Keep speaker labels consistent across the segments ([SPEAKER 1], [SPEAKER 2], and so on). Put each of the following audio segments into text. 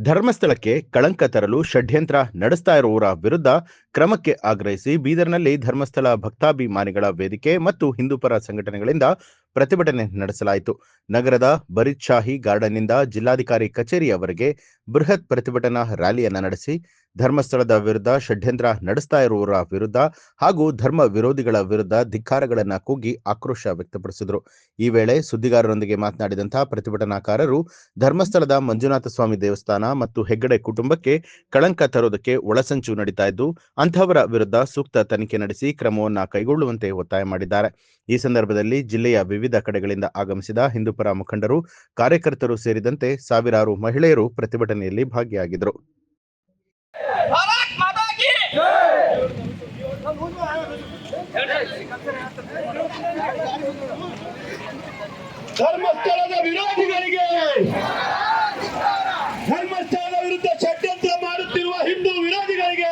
[SPEAKER 1] ಧರ್ಮಸ್ಥಳಕ್ಕೆ ಕಳಂಕ ತರಲು ಷಡ್ಯಂತ್ರ ನಡೆಸ್ತಾ ಇರುವವರ ವಿರುದ್ಧ ಕ್ರಮಕ್ಕೆ ಆಗ್ರಹಿಸಿ ಬೀದರ್ನಲ್ಲಿ ಧರ್ಮಸ್ಥಳ ಭಕ್ತಾಭಿಮಾನಿಗಳ ವೇದಿಕೆ ಮತ್ತು ಹಿಂದೂಪರ ಸಂಘಟನೆಗಳಿಂದ ಪ್ರತಿಭಟನೆ ನಡೆಸಲಾಯಿತು. ನಗರದ ಬರೀದ್ ಗಾರ್ಡನ್ನಿಂದ ಜಿಲ್ಲಾಧಿಕಾರಿ ಕಚೇರಿಯವರೆಗೆ ಬೃಹತ್ ಪ್ರತಿಭಟನಾ ರ್ಯಾಲಿಯನ್ನು ನಡೆಸಿ ಧರ್ಮಸ್ಥಳದ ವಿರುದ್ಧ ಷಡ್ಯಂತ್ರ ನಡೆಸ್ತಾ ಇರುವವರ ವಿರುದ್ಧ ಹಾಗೂ ಧರ್ಮ ವಿರೋಧಿಗಳ ವಿರುದ್ಧ ಧಿಕ್ಕಾರಗಳನ್ನು ಕೂಗಿ ಆಕ್ರೋಶ ವ್ಯಕ್ತಪಡಿಸಿದರು. ಈ ವೇಳೆ ಸುದ್ದಿಗಾರರೊಂದಿಗೆ ಮಾತನಾಡಿದಂತಹ ಪ್ರತಿಭಟನಾಕಾರರು ಧರ್ಮಸ್ಥಳದ ಮಂಜುನಾಥ ಸ್ವಾಮಿ ದೇವಸ್ಥಾನ ಮತ್ತು ಹೆಗ್ಗಡೆ ಕುಟುಂಬಕ್ಕೆ ಕಳಂಕ ತರುವುದಕ್ಕೆ ಒಳಸಂಚು ನಡೀತಾ ಇದ್ದು ಅಂತಹವರ ವಿರುದ್ಧ ಸೂಕ್ತ ತನಿಖೆ ನಡೆಸಿ ಕ್ರಮವನ್ನು ಕೈಗೊಳ್ಳುವಂತೆ ಒತ್ತಾಯ ಮಾಡಿದ್ದಾರೆ. ಈ ಸಂದರ್ಭದಲ್ಲಿ ಜಿಲ್ಲೆಯ ವಿವಿಧ ಕಡೆಗಳಿಂದ ಆಗಮಿಸಿದ ಹಿಂದೂಪರ ಮುಖಂಡರು, ಕಾರ್ಯಕರ್ತರು ಸೇರಿದಂತೆ ಸಾವಿರಾರು ಮಹಿಳೆಯರು ಪ್ರತಿಭಟನೆಯಲ್ಲಿ ಭಾಗಿಯಾಗಿದ್ದರು.
[SPEAKER 2] ಧರ್ಮಸ್ಥಳದ ವಿರೋಧಿಗಳಿಗೆ, ಧರ್ಮಸ್ಥಳದ ವಿರುದ್ಧ ಷಡ್ಯಂತ್ರ ಮಾಡುತ್ತಿರುವ ಹಿಂದೂ ವಿರೋಧಿಗಳಿಗೆ,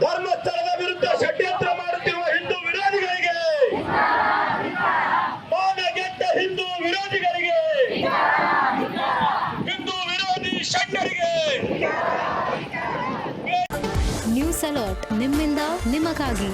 [SPEAKER 2] ಧರ್ಮಸ್ಥಳದ ವಿರುದ್ಧ ಷಡ್ಯಂತ್ರ ಮಾಡುತ್ತಿರುವ ಹಿಂದೂ ವಿರೋಧಿಗಳಿಗೆ, ಮಾನಗೆಟ್ಟ ಹಿಂದೂ ವಿರೋಧಿಗಳಿಗೆ, ಹಿಂದೂ ವಿರೋಧಿ ಷಡ್ಡರಿಗೆ.
[SPEAKER 3] ನ್ಯೂಸ್ ಅಲರ್ಟ್, ನಿಮ್ಮಿಂದ ನಿಮಗಾಗಿ.